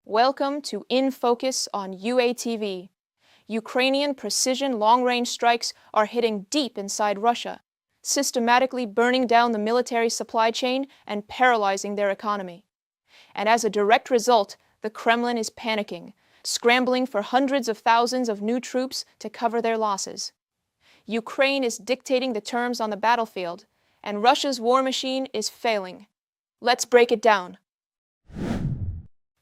Welcome to In Focus on UATV. Ukrainian precision long-range strikes are hitting deep inside Russia, systematically burning down the military supply chain and paralyzing their economy. And as a direct result, the Kremlin is panicking, scrambling for hundreds of thousands of new troops to cover their losses. Ukraine is dictating the terms on the battlefield, and Russia's war machine is failing. Let's break it down.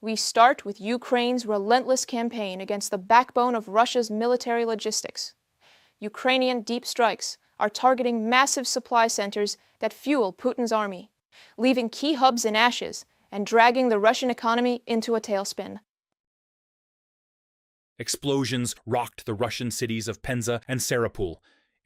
We start with Ukraine's relentless campaign against the backbone of Russia's military logistics. Ukrainian deep strikes are targeting massive supply centers that fuel Putin's army, leaving key hubs in ashes and dragging the Russian economy into a tailspin. Explosions rocked the Russian cities of Penza and Sarapul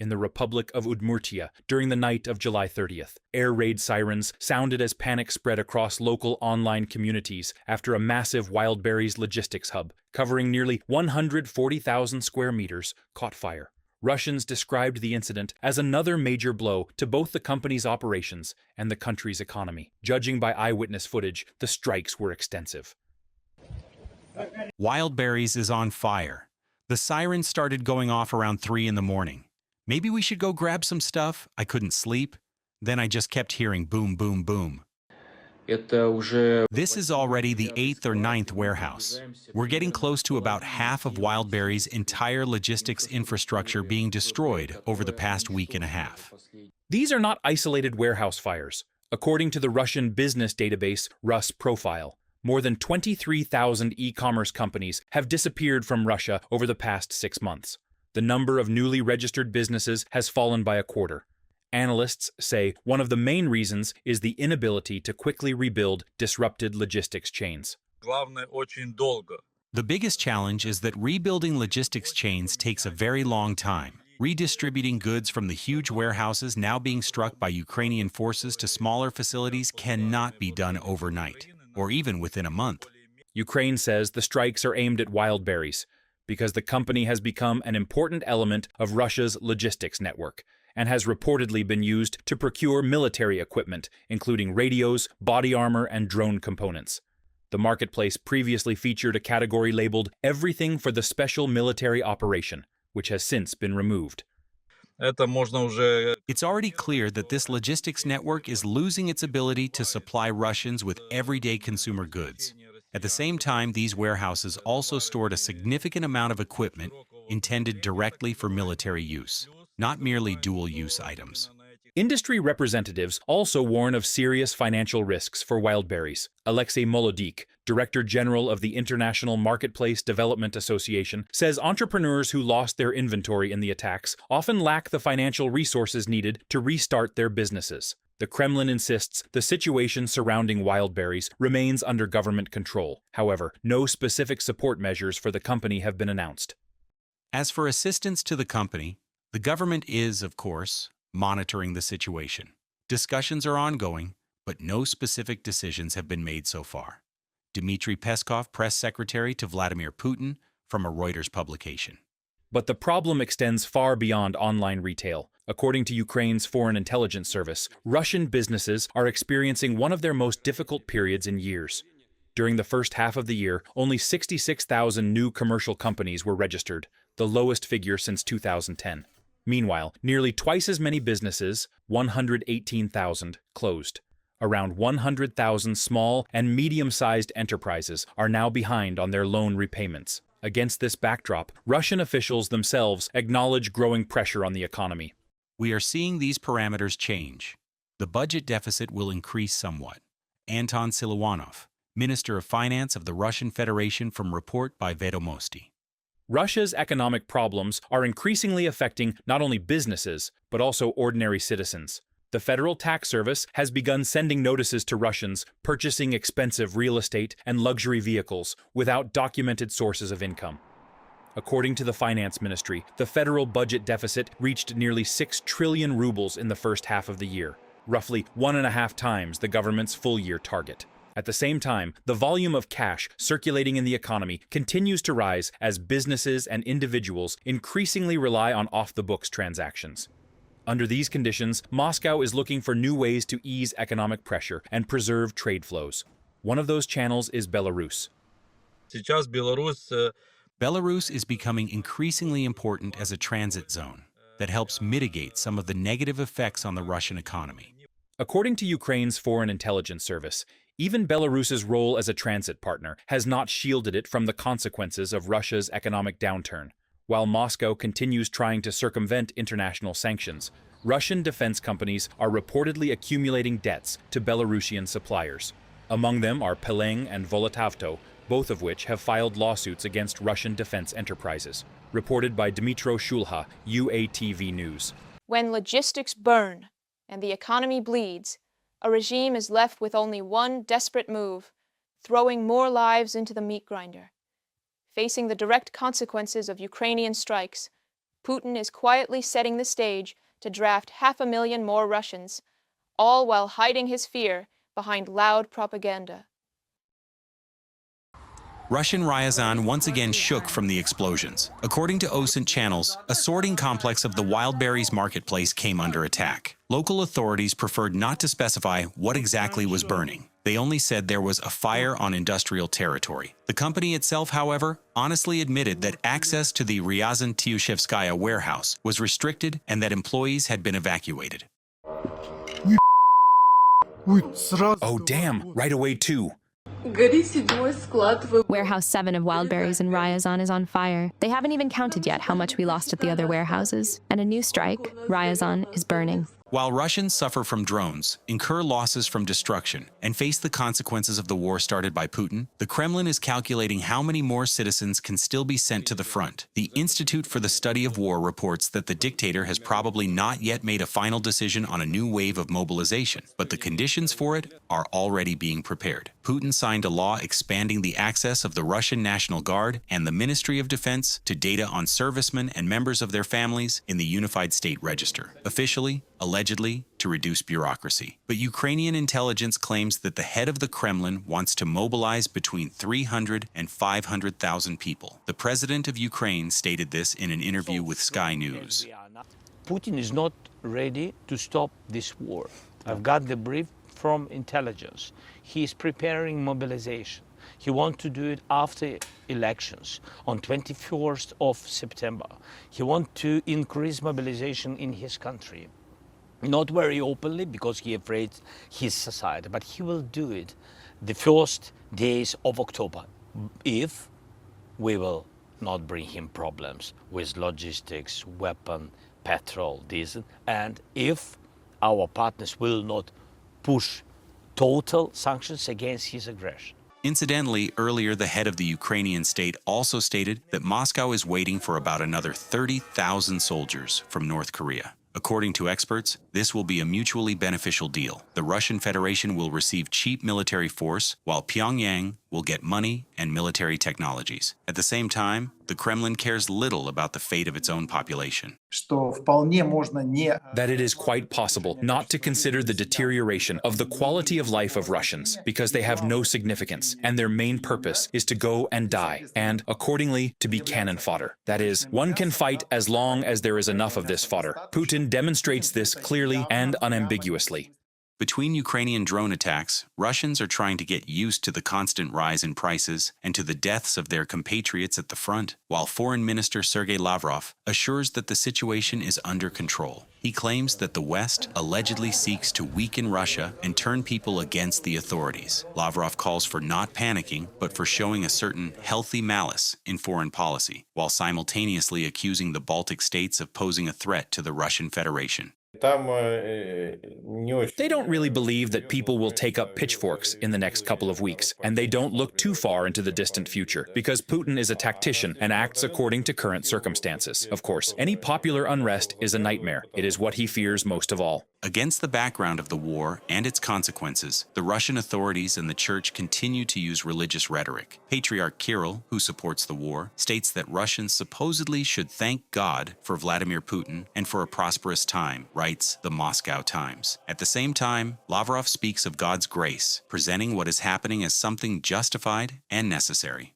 in the Republic of Udmurtia during the night of July 30th. Air raid sirens sounded as panic spread across local online communities after a massive Wildberries logistics hub, covering nearly 140,000 square meters, caught fire. Russians described the incident as another major blow to both the company's operations and the country's economy. Judging by eyewitness footage, the strikes were extensive. Wildberries is on fire. The sirens started going off around 3 in the morning. Maybe we should go grab some stuff. I couldn't sleep. Then I just kept hearing boom, boom, boom. This is already the 8th or 9th warehouse. We're getting close to about half of Wildberries' entire logistics infrastructure being destroyed over the past week and a half. These are not isolated warehouse fires. According to the Russian business database Rus Profile, more than 23,000 e-commerce companies have disappeared from Russia over the past 6 months. The number of newly registered businesses has fallen by a quarter. Analysts say one of the main reasons is the inability to quickly rebuild disrupted logistics chains. The biggest challenge is that rebuilding logistics chains takes a very long time. Redistributing goods from the huge warehouses now being struck by Ukrainian forces to smaller facilities cannot be done overnight, or even within a month. Ukraine says the strikes are aimed at Wildberries because the company has become an important element of Russia's logistics network and has reportedly been used to procure military equipment, including radios, body armor, and drone components. The marketplace previously featured a category labeled Everything for the Special Military Operation, which has since been removed. It's already clear that this logistics network is losing its ability to supply Russians with everyday consumer goods. At the same time, these warehouses also stored a significant amount of equipment intended directly for military use, not merely dual-use items. Industry representatives also warn of serious financial risks for Wildberries. Alexei Molodik, Director General of the International Marketplace Development Association, says entrepreneurs who lost their inventory in the attacks often lack the financial resources needed to restart their businesses. The Kremlin insists the situation surrounding Wildberries remains under government control. However, no specific support measures for the company have been announced. As for assistance to the company, the government is, of course, monitoring the situation. Discussions are ongoing, but no specific decisions have been made so far. Dmitry Peskov, press secretary to Vladimir Putin, from a Reuters publication. But the problem extends far beyond online retail. According to Ukraine's Foreign Intelligence Service, Russian businesses are experiencing one of their most difficult periods in years. During the first half of the year, only 66,000 new commercial companies were registered, the lowest figure since 2010. Meanwhile, nearly twice as many businesses, 118,000, closed. Around 100,000 small and medium-sized enterprises are now behind on their loan repayments. Against this backdrop, Russian officials themselves acknowledge growing pressure on the economy. We are seeing these parameters change. The budget deficit will increase somewhat. Anton Siluanov, Minister of Finance of the Russian Federation, from report by Vedomosti. Russia's economic problems are increasingly affecting not only businesses, but also ordinary citizens. The Federal Tax Service has begun sending notices to Russians purchasing expensive real estate and luxury vehicles without documented sources of income. According to the Finance Ministry, the federal budget deficit reached nearly 6 trillion rubles in the first half of the year, roughly 1.5 times the government's full-year target. At the same time, the volume of cash circulating in the economy continues to rise as businesses and individuals increasingly rely on off-the-books transactions. Under these conditions, Moscow is looking for new ways to ease economic pressure and preserve trade flows. One of those channels is Belarus. Сейчас Беларусь Belarus is becoming increasingly important as a transit zone that helps mitigate some of the negative effects on the Russian economy. According to Ukraine's Foreign Intelligence Service, even Belarus's role as a transit partner has not shielded it from the consequences of Russia's economic downturn. While Moscow continues trying to circumvent international sanctions, Russian defense companies are reportedly accumulating debts to Belarusian suppliers. Among them are Peleng and Volotavto, both of which have filed lawsuits against Russian defense enterprises. Reported by Dmitro Shulha, UATV News. When logistics burn and the economy bleeds, a regime is left with only one desperate move: throwing more lives into the meat grinder. Facing the direct consequences of Ukrainian strikes, Putin is quietly setting the stage to draft 500,000 more Russians, all while hiding his fear behind loud propaganda. Russian Ryazan once again shook from the explosions. According to OSINT channels, a sorting complex of the Wildberries marketplace came under attack. Local authorities preferred not to specify what exactly was burning. They only said there was a fire on industrial territory. The company itself, however, honestly admitted that access to the Ryazan Tiushevskaya warehouse was restricted and that employees had been evacuated. Oh damn, right away too. Warehouse 7 of Wildberries in Ryazan is on fire. They haven't even counted yet how much we lost at the other warehouses. And a new strike, Ryazan, is burning. While Russians suffer from drones, incur losses from destruction, and face the consequences of the war started by Putin, the Kremlin is calculating how many more citizens can still be sent to the front. The Institute for the Study of War reports that the dictator has probably not yet made a final decision on a new wave of mobilization, but the conditions for it are already being prepared. Putin signed a law expanding the access of the Russian National Guard and the Ministry of Defense to data on servicemen and members of their families in the Unified State Register. Officially, allegedly, to reduce bureaucracy. But Ukrainian intelligence claims that the head of the Kremlin wants to mobilize between 300 and 500,000 people. The president of Ukraine stated this in an interview with Sky News. Putin is not ready to stop this war. I've got the brief from intelligence. He is preparing mobilization. He wants to do it after elections on 21st of September. He wants to increase mobilization in his country. Not very openly, because he afraid his society, but he will do it the first days of October if we will not bring him problems with logistics, weapon, petrol, diesel, and if our partners will not push total sanctions against his aggression. Incidentally, earlier the head of the Ukrainian state also stated that Moscow is waiting for about another 30,000 soldiers from North Korea. According to experts, this will be a mutually beneficial deal. The Russian Federation will receive cheap military force, while Pyongyang will get money and military technologies. At the same time, the Kremlin cares little about the fate of its own population. That it is quite possible not to consider the deterioration of the quality of life of Russians, because they have no significance, and their main purpose is to go and die, and, accordingly, to be cannon fodder. That is, one can fight as long as there is enough of this fodder. Putin demonstrates this clearly and unambiguously. Between Ukrainian drone attacks, Russians are trying to get used to the constant rise in prices and to the deaths of their compatriots at the front, while Foreign Minister Sergei Lavrov assures that the situation is under control. He claims that the West allegedly seeks to weaken Russia and turn people against the authorities. Lavrov calls for not panicking, but for showing a certain healthy malice in foreign policy, while simultaneously accusing the Baltic states of posing a threat to the Russian Federation. They don't really believe that people will take up pitchforks in the next couple of weeks, and they don't look too far into the distant future, because Putin is a tactician and acts according to current circumstances. Of course, any popular unrest is a nightmare. It is what he fears most of all. Against the background of the war and its consequences, the Russian authorities and the church continue to use religious rhetoric. Patriarch Kirill, who supports the war, states that Russians supposedly should thank God for Vladimir Putin and for a prosperous time, writes the Moscow Times. At the same time, Lavrov speaks of God's grace, presenting what is happening as something justified and necessary.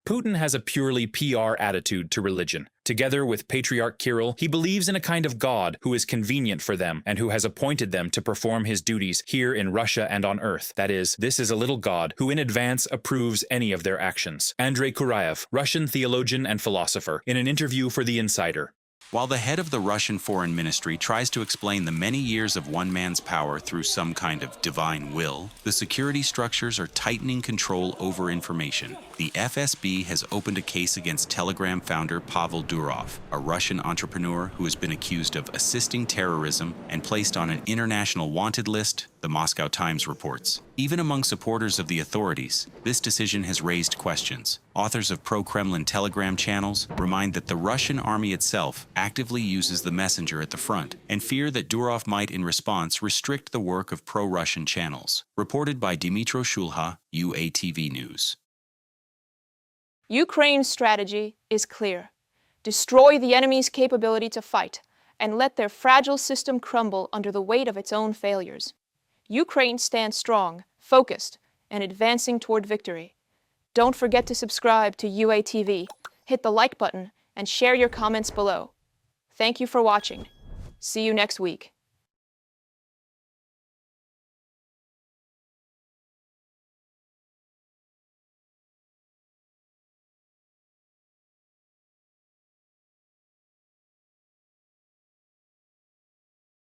Putin has a purely PR attitude to religion. Together with Patriarch Kirill, he believes in a kind of God who is convenient for them and who has appointed them to perform his duties here in Russia and on Earth. That is, this is a little God who in advance approves any of their actions. Andrei Kuraev, Russian theologian and philosopher, in an interview for The Insider. While the head of the Russian Foreign Ministry tries to explain the many years of one man's power through some kind of divine will, the security structures are tightening control over information. The FSB has opened a case against Telegram founder Pavel Durov, a Russian entrepreneur who has been accused of assisting terrorism and placed on an international wanted list, the Moscow Times reports. Even among supporters of the authorities, this decision has raised questions. Authors of pro-Kremlin Telegram channels remind that the Russian army itself actively uses the messenger at the front and fear that Durov might, in response, restrict the work of pro-Russian channels. Reported by Dmitro Shulha, UATV News. Ukraine's strategy is clear. Destroy the enemy's capability to fight and let their fragile system crumble under the weight of its own failures. Ukraine stands strong, focused, and advancing toward victory. Don't forget to subscribe to UATV, hit the like button, and share your comments below. Thank you for watching. See you next week.